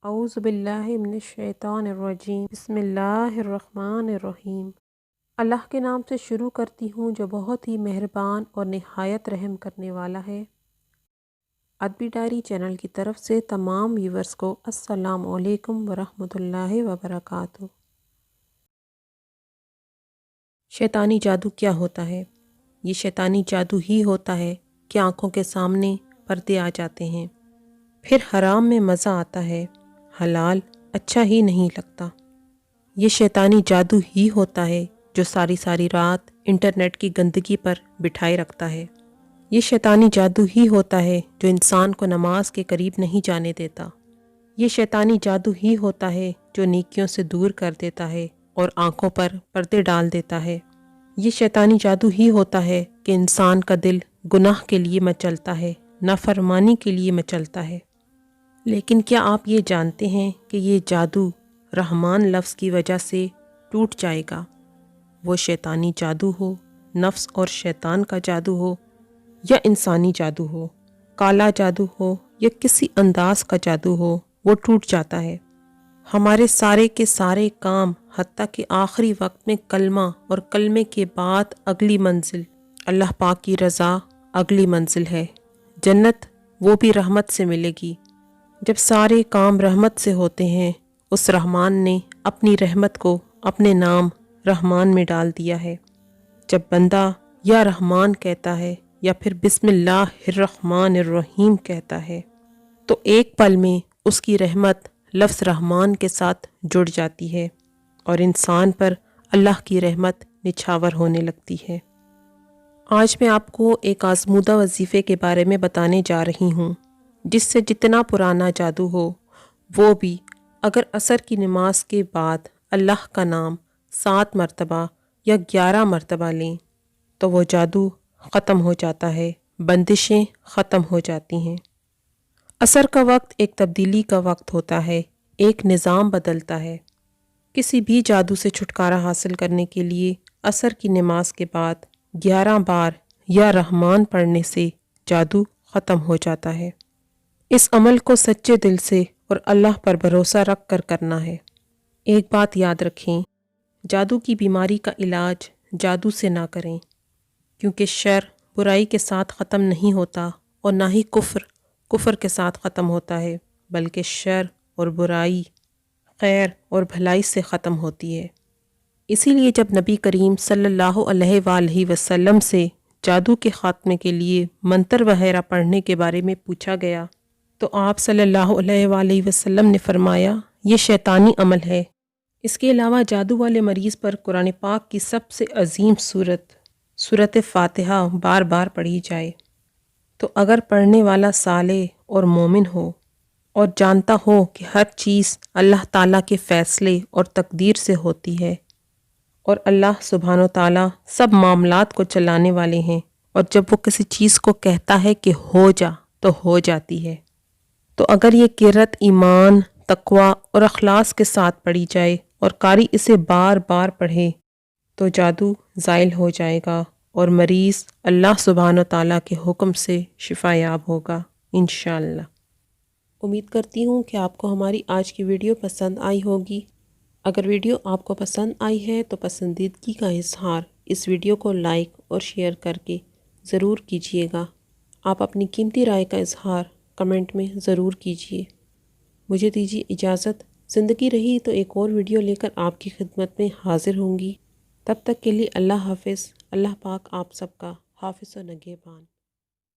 اعوذ باللہ من الشیطان الرجیم بسم اللہ الرحمن الرحیم۔ اللہ کے نام سے شروع کرتی ہوں جو بہت ہی مہربان اور نہایت رحم کرنے والا ہے۔ ادبی ڈائری چینل کی طرف سے تمام ویورز کو السلام علیکم ورحمۃ اللہ وبرکاتہ۔ شیطانی جادو کیا ہوتا ہے؟ یہ شیطانی جادو ہی ہوتا ہے کہ آنکھوں کے سامنے پردے آ جاتے ہیں، پھر حرام میں مزہ آتا ہے، حلال اچھا ہی نہیں لگتا۔ یہ شیطانی جادو ہی ہوتا ہے جو ساری ساری رات انٹرنیٹ کی گندگی پر بٹھائے رکھتا ہے۔ یہ شیطانی جادو ہی ہوتا ہے جو انسان کو نماز کے قریب نہیں جانے دیتا۔ یہ شیطانی جادو ہی ہوتا ہے جو نیکیوں سے دور کر دیتا ہے اور آنکھوں پر پردے ڈال دیتا ہے۔ یہ شیطانی جادو ہی ہوتا ہے کہ انسان کا دل گناہ کے لیے مچلتا ہے، نافرمانی کے لیے مچلتا ہے۔ لیکن کیا آپ یہ جانتے ہیں کہ یہ جادو رحمان لفظ کی وجہ سے ٹوٹ جائے گا؟ وہ شیطانی جادو ہو، نفس اور شیطان کا جادو ہو، یا انسانی جادو ہو، کالا جادو ہو یا کسی انداز کا جادو ہو، وہ ٹوٹ جاتا ہے۔ ہمارے سارے کے سارے کام، حتیٰ کہ آخری وقت میں کلمہ اور کلمے کے بعد اگلی منزل اللہ پاک کی رضا اگلی منزل ہے، جنت، وہ بھی رحمت سے ملے گی۔ جب سارے کام رحمت سے ہوتے ہیں، اس رحمان نے اپنی رحمت کو اپنے نام رحمان میں ڈال دیا ہے۔ جب بندہ یا رحمان کہتا ہے یا پھر بسم اللہ الرحمن الرحیم کہتا ہے تو ایک پل میں اس کی رحمت لفظ رحمان کے ساتھ جڑ جاتی ہے اور انسان پر اللہ کی رحمت نچھاور ہونے لگتی ہے۔ آج میں آپ کو ایک آزمودہ وظیفے کے بارے میں بتانے جا رہی ہوں، جس سے جتنا پرانا جادو ہو وہ بھی اگر عصر کی نماز کے بعد اللہ کا نام 7 مرتبہ یا 11 مرتبہ لیں تو وہ جادو ختم ہو جاتا ہے، بندشیں ختم ہو جاتی ہیں۔ عصر کا وقت ایک تبدیلی کا وقت ہوتا ہے، ایک نظام بدلتا ہے۔ کسی بھی جادو سے چھٹکارا حاصل کرنے کے لیے عصر کی نماز کے بعد 11 بار یا رحمان پڑھنے سے جادو ختم ہو جاتا ہے۔ اس عمل کو سچے دل سے اور اللہ پر بھروسہ رکھ کر کرنا ہے۔ ایک بات یاد رکھیں، جادو کی بیماری کا علاج جادو سے نہ کریں، کیونکہ شر برائی کے ساتھ ختم نہیں ہوتا اور نہ ہی کفر کے ساتھ ختم ہوتا ہے، بلکہ شر اور برائی خیر اور بھلائی سے ختم ہوتی ہے۔ اسی لیے جب نبی کریم صلی اللہ علیہ وآلہ وسلم سے جادو کے خاتمے کے لیے منتر وغیرہ پڑھنے کے بارے میں پوچھا گیا تو آپ صلی اللہ علیہ وآلہ وسلم نے فرمایا، یہ شیطانی عمل ہے۔ اس کے علاوہ جادو والے مریض پر قرآن پاک کی سب سے عظیم سورۃ فاتحہ بار بار پڑھی جائے تو اگر پڑھنے والا صالح اور مومن ہو اور جانتا ہو کہ ہر چیز اللہ تعالیٰ کے فیصلے اور تقدیر سے ہوتی ہے اور اللہ سبحانہ و تعالیٰ سب معاملات کو چلانے والے ہیں، اور جب وہ کسی چیز کو کہتا ہے کہ ہو جا تو ہو جاتی ہے، تو اگر یہ قرت ایمان، تقوی اور اخلاص کے ساتھ پڑھی جائے اور قاری اسے بار بار پڑھے تو جادو زائل ہو جائے گا اور مریض اللہ سبحانہ و تعالیٰ کے حکم سے شفا یاب ہوگا انشاءاللہ۔ امید کرتی ہوں کہ آپ کو ہماری آج کی ویڈیو پسند آئی ہوگی۔ اگر ویڈیو آپ کو پسند آئی ہے تو پسندیدگی کا اظہار اس ویڈیو کو لائک اور شیئر کر کے ضرور کیجیے گا۔ آپ اپنی قیمتی رائے کا اظہار کمنٹ میں ضرور کیجیے۔ مجھے دیجیے اجازت، زندگی رہی تو ایک اور ویڈیو لے کر آپ کی خدمت میں حاضر ہوں گی۔ تب تک کے لیے اللہ حافظ۔ اللہ پاک آپ سب کا حافظ و نگہبان۔